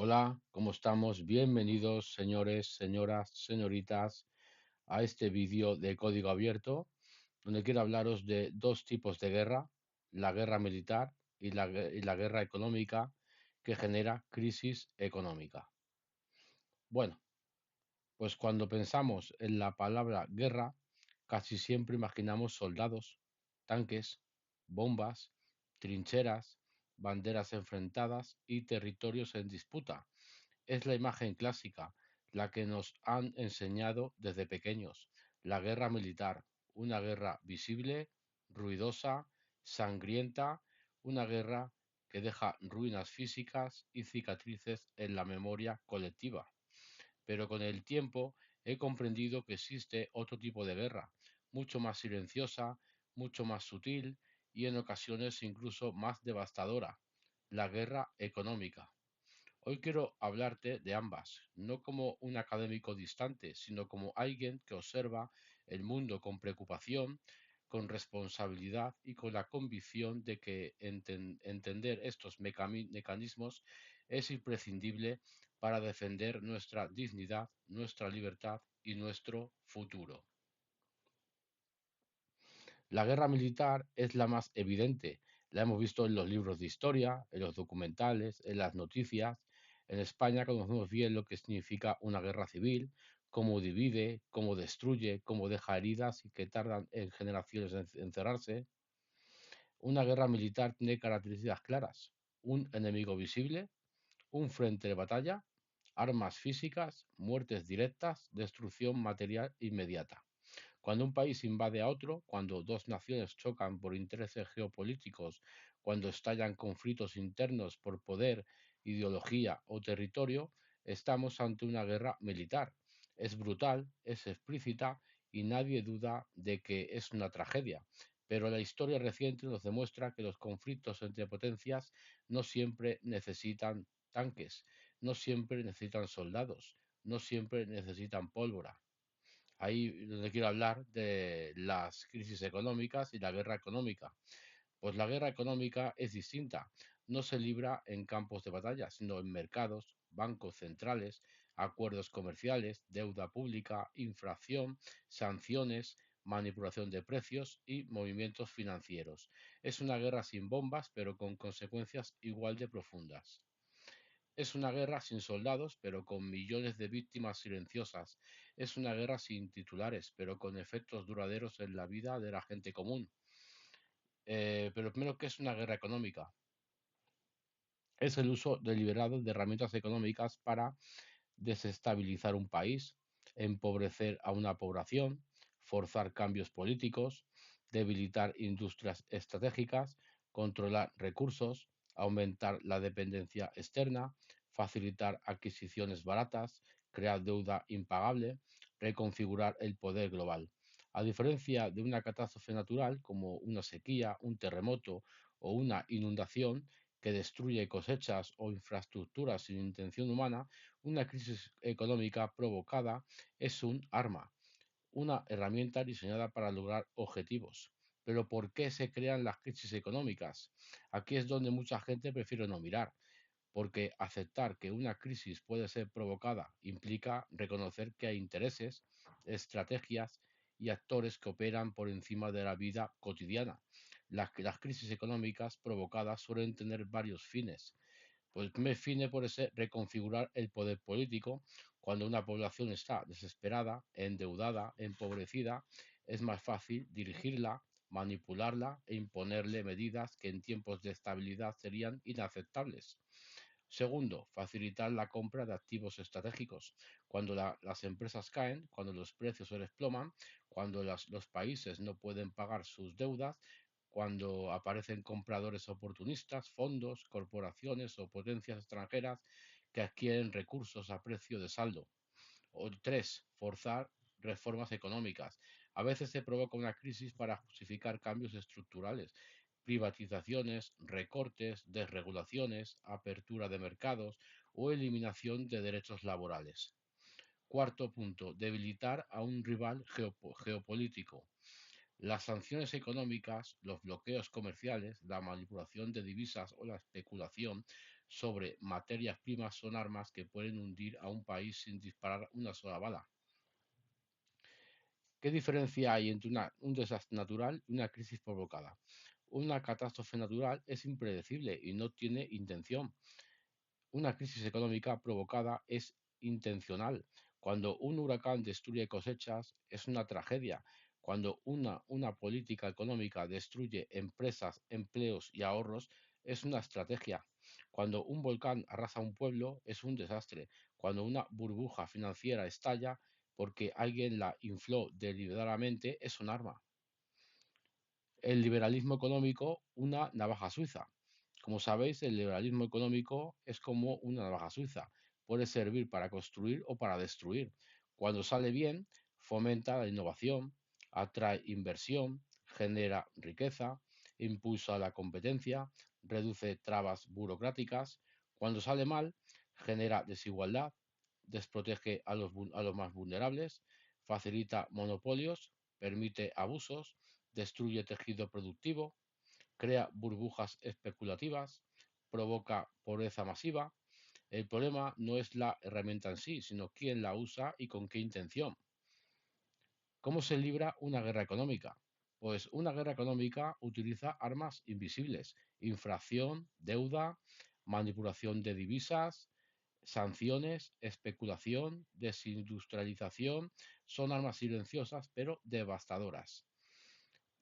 Hola, ¿cómo estamos? Bienvenidos, señores, señoras, señoritas, a este vídeo de código abierto, donde quiero hablaros de dos tipos de guerra, la guerra militar y la guerra económica que genera crisis económica. Bueno, pues cuando pensamos en la palabra guerra, casi siempre imaginamos soldados, tanques, bombas, trincheras, banderas enfrentadas y territorios en disputa. Es la imagen clásica, la que nos han enseñado desde pequeños. La guerra militar, una guerra visible, ruidosa, sangrienta, una guerra que deja ruinas físicas y cicatrices en la memoria colectiva. Pero con el tiempo he comprendido que existe otro tipo de guerra, mucho más silenciosa, mucho más sutil y en ocasiones incluso más devastadora, la guerra económica. Hoy quiero hablarte de ambas, no como un académico distante, sino como alguien que observa el mundo con preocupación, con responsabilidad y con la convicción de que entender estos mecanismos es imprescindible para defender nuestra dignidad, nuestra libertad y nuestro futuro. La guerra militar es la más evidente. La hemos visto en los libros de historia, en los documentales, en las noticias. En España conocemos bien lo que significa una guerra civil, cómo divide, cómo destruye, cómo deja heridas y que tardan en generaciones en cerrarse. Una guerra militar tiene características claras. Un enemigo visible, un frente de batalla, armas físicas, muertes directas, destrucción material inmediata. Cuando un país invade a otro, cuando dos naciones chocan por intereses geopolíticos, cuando estallan conflictos internos por poder, ideología o territorio, estamos ante una guerra militar. Es brutal, es explícita y nadie duda de que es una tragedia. Pero la historia reciente nos demuestra que los conflictos entre potencias no siempre necesitan tanques, no siempre necesitan soldados, no siempre necesitan pólvora. Ahí donde quiero hablar de las crisis económicas y la guerra económica. Pues la guerra económica es distinta. No se libra en campos de batalla, sino en mercados, bancos centrales, acuerdos comerciales, deuda pública, inflación, sanciones, manipulación de precios y movimientos financieros. Es una guerra sin bombas, pero con consecuencias igual de profundas. Es una guerra sin soldados, pero con millones de víctimas silenciosas. Es una guerra sin titulares, pero con efectos duraderos en la vida de la gente común. Pero primero, ¿qué es una guerra económica? Es el uso deliberado de herramientas económicas para desestabilizar un país, empobrecer a una población, forzar cambios políticos, debilitar industrias estratégicas, controlar recursos, aumentar la dependencia externa, facilitar adquisiciones baratas, crear deuda impagable, reconfigurar el poder global. A diferencia de una catástrofe natural como una sequía, un terremoto o una inundación que destruye cosechas o infraestructuras sin intención humana, una crisis económica provocada es un arma, una herramienta diseñada para lograr objetivos. Pero ¿por qué se crean las crisis económicas? Aquí es donde mucha gente prefiere no mirar, porque aceptar que una crisis puede ser provocada implica reconocer que hay intereses, estrategias y actores que operan por encima de la vida cotidiana. Las crisis económicas provocadas suelen tener varios fines. Pues el primer fin puede ser reconfigurar el poder político. Cuando una población está desesperada, endeudada, empobrecida, es más fácil dirigirla, manipularla e imponerle medidas que en tiempos de estabilidad serían inaceptables. Segundo, facilitar la compra de activos estratégicos. Cuando las empresas caen, cuando los precios se desploman, cuando los países no pueden pagar sus deudas, cuando aparecen compradores oportunistas, fondos, corporaciones o potencias extranjeras que adquieren recursos a precio de saldo. O tres, forzar reformas económicas. A veces se provoca una crisis para justificar cambios estructurales, privatizaciones, recortes, desregulaciones, apertura de mercados o eliminación de derechos laborales. Cuarto punto, debilitar a un rival geopolítico. Las sanciones económicas, los bloqueos comerciales, la manipulación de divisas o la especulación sobre materias primas son armas que pueden hundir a un país sin disparar una sola bala. ¿Qué diferencia hay entre un desastre natural y una crisis provocada? Una catástrofe natural es impredecible y no tiene intención. Una crisis económica provocada es intencional. Cuando un huracán destruye cosechas, es una tragedia. Cuando una política económica destruye empresas, empleos y ahorros, es una estrategia. Cuando un volcán arrasa un pueblo, es un desastre. Cuando una burbuja financiera estalla porque alguien la infló deliberadamente, es un arma. El liberalismo económico, una navaja suiza. Como sabéis, el liberalismo económico es como una navaja suiza. Puede servir para construir o para destruir. Cuando sale bien, fomenta la innovación, atrae inversión, genera riqueza, impulsa la competencia, reduce trabas burocráticas. Cuando sale mal, genera desigualdad, desprotege a los más vulnerables, facilita monopolios, permite abusos, destruye tejido productivo, crea burbujas especulativas, provoca pobreza masiva. El problema no es la herramienta en sí, sino quién la usa y con qué intención. ¿Cómo se libra una guerra económica? Pues una guerra económica utiliza armas invisibles, infracción, deuda, manipulación de divisas, sanciones, especulación, desindustrialización, son armas silenciosas pero devastadoras.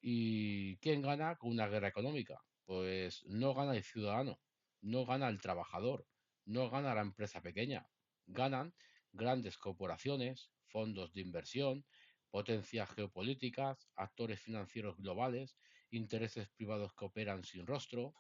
¿Y quién gana con una guerra económica? Pues no gana el ciudadano, no gana el trabajador, no gana la empresa pequeña. Ganan grandes corporaciones, fondos de inversión, potencias geopolíticas, actores financieros globales, intereses privados que operan sin rostro.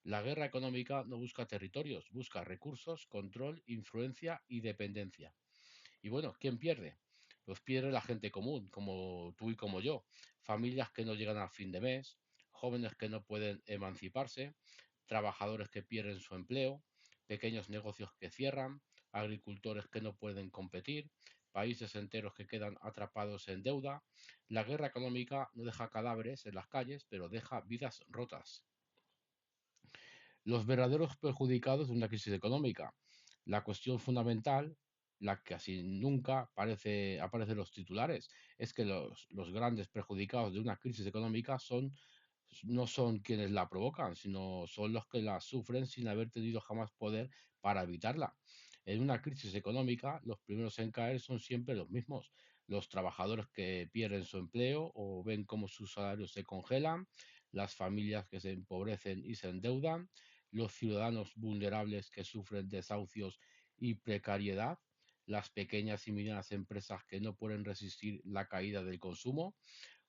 La guerra económica no busca territorios, busca recursos, control, influencia y dependencia. Y bueno, ¿quién pierde? Pues pierde la gente común, como tú y como yo. Familias que no llegan a fin de mes, jóvenes que no pueden emanciparse, trabajadores que pierden su empleo, pequeños negocios que cierran, agricultores que no pueden competir, países enteros que quedan atrapados en deuda. La guerra económica no deja cadáveres en las calles, pero deja vidas rotas. Los verdaderos perjudicados de una crisis económica. La cuestión fundamental, la que casi nunca aparece en los titulares, es que los grandes perjudicados de una crisis económica no son quienes la provocan, sino son los que la sufren sin haber tenido jamás poder para evitarla. En una crisis económica, los primeros en caer son siempre los mismos, los trabajadores que pierden su empleo o ven cómo sus salarios se congelan, las familias que se empobrecen y se endeudan, los ciudadanos vulnerables que sufren desahucios y precariedad, las pequeñas y medianas empresas que no pueden resistir la caída del consumo.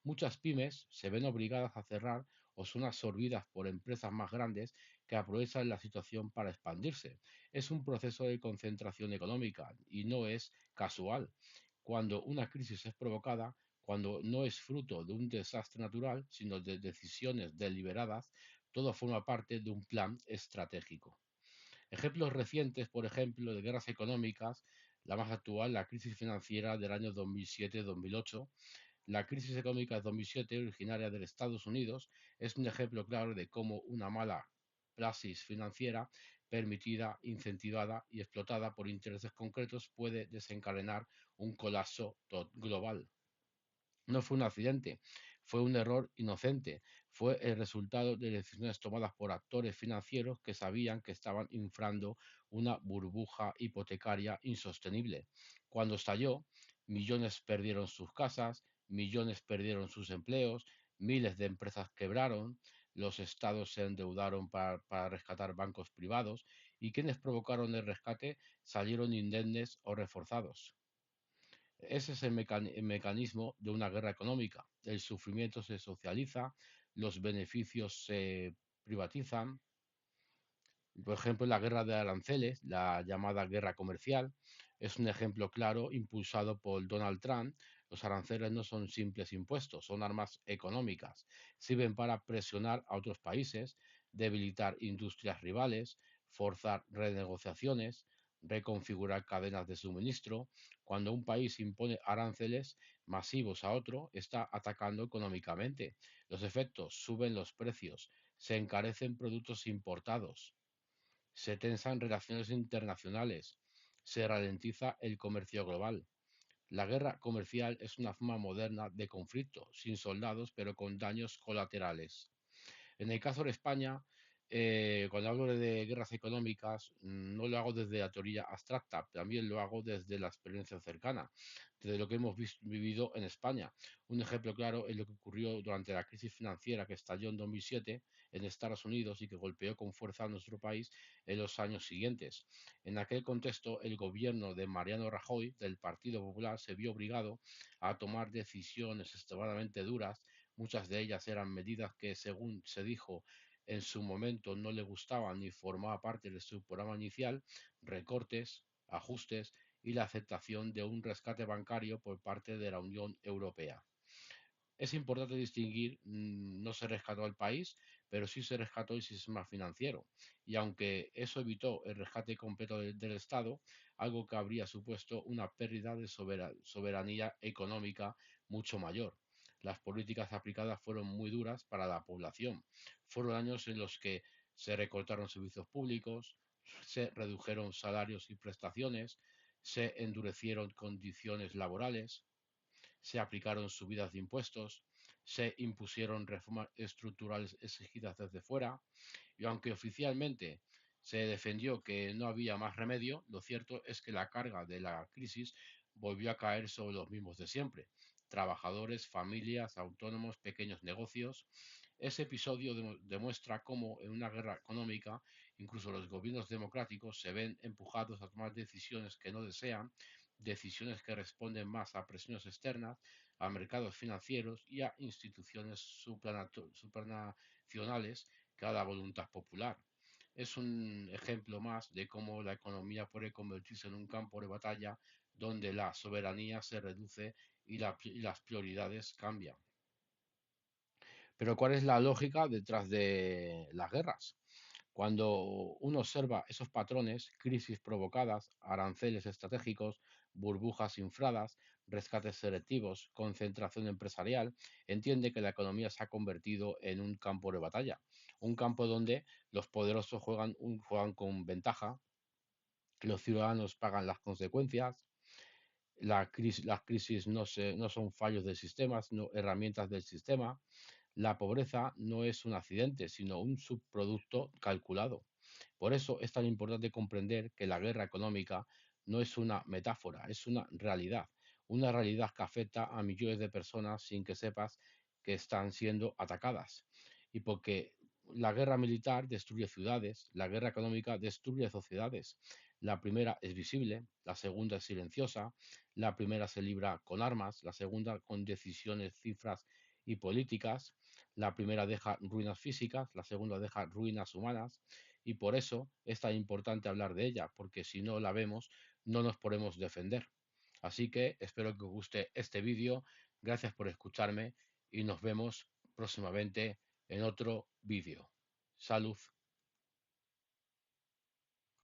Muchas pymes se ven obligadas a cerrar o son absorbidas por empresas más grandes que aprovechan la situación para expandirse. Es un proceso de concentración económica y no es casual. Cuando una crisis es provocada, cuando no es fruto de un desastre natural, sino de decisiones deliberadas, todo forma parte de un plan estratégico. Ejemplos recientes, por ejemplo, de guerras económicas, la más actual, la crisis financiera del año 2007-2008. La crisis económica de 2007, originaria de Estados Unidos, es un ejemplo claro de cómo una mala praxis financiera, permitida, incentivada y explotada por intereses concretos, puede desencadenar un colapso global. No fue un accidente, fue un error inocente, fue el resultado de decisiones tomadas por actores financieros que sabían que estaban inflando una burbuja hipotecaria insostenible. Cuando estalló, millones perdieron sus casas, millones perdieron sus empleos, miles de empresas quebraron, los estados se endeudaron para rescatar bancos privados y quienes provocaron el rescate salieron indemnes o reforzados. Ese es el mecanismo de una guerra económica. El sufrimiento se socializa, los beneficios se privatizan. Por ejemplo, la guerra de aranceles, la llamada guerra comercial, es un ejemplo claro impulsado por Donald Trump. Los aranceles no son simples impuestos, son armas económicas. Sirven para presionar a otros países, debilitar industrias rivales, forzar renegociaciones, reconfigurar cadenas de suministro. Cuando un país impone aranceles masivos a otro, está atacando económicamente. Los efectos suben los precios, se encarecen productos importados, se tensan relaciones internacionales, se ralentiza el comercio global. La guerra comercial es una forma moderna de conflicto, sin soldados, pero con daños colaterales. En el caso de España, cuando hablo de guerras económicas, no lo hago desde la teoría abstracta, también lo hago desde la experiencia cercana, desde lo que hemos vivido en España. Un ejemplo claro es lo que ocurrió durante la crisis financiera que estalló en 2007 en Estados Unidos y que golpeó con fuerza a nuestro país en los años siguientes. En aquel contexto, el gobierno de Mariano Rajoy, del Partido Popular, se vio obligado a tomar decisiones extremadamente duras. Muchas de ellas eran medidas que, según se dijo en su momento, no le gustaban ni formaba parte de su programa inicial, recortes, ajustes y la aceptación de un rescate bancario por parte de la Unión Europea. Es importante distinguir, no se rescató al país, pero sí se rescató el sistema financiero. Y aunque eso evitó el rescate completo del Estado, algo que habría supuesto una pérdida de soberanía económica mucho mayor. Las políticas aplicadas fueron muy duras para la población. Fueron años en los que se recortaron servicios públicos, se redujeron salarios y prestaciones, se endurecieron condiciones laborales, se aplicaron subidas de impuestos, se impusieron reformas estructurales exigidas desde fuera, y aunque oficialmente se defendió que no había más remedio, lo cierto es que la carga de la crisis volvió a caer sobre los mismos de siempre: trabajadores, familias, autónomos, pequeños negocios. Ese episodio demuestra cómo en una guerra económica incluso los gobiernos democráticos se ven empujados a tomar decisiones que no desean, decisiones que responden más a presiones externas, a mercados financieros y a instituciones supranacionales que a la voluntad popular. Es un ejemplo más de cómo la economía puede convertirse en un campo de batalla donde la soberanía se reduce y las prioridades cambian. Pero ¿cuál es la lógica detrás de las guerras? Cuando uno observa esos patrones: crisis provocadas, aranceles estratégicos, burbujas infladas, rescates selectivos, concentración empresarial, entiende que la economía se ha convertido en un campo de batalla, un campo donde los poderosos juegan con ventaja, los ciudadanos pagan las consecuencias. Las crisis no son fallos del sistema, sino herramientas del sistema. La pobreza no es un accidente, sino un subproducto calculado. Por eso es tan importante comprender que la guerra económica no es una metáfora, es una realidad que afecta a millones de personas sin que sepas que están siendo atacadas. Y porque la guerra militar destruye ciudades, la guerra económica destruye sociedades. La primera es visible, la segunda es silenciosa, la primera se libra con armas, la segunda con decisiones, cifras y políticas. La primera deja ruinas físicas, la segunda deja ruinas humanas, y por eso es tan importante hablar de ella, porque si no la vemos, no nos podemos defender. Así que espero que os guste este vídeo, gracias por escucharme y nos vemos próximamente en otro vídeo. Salud.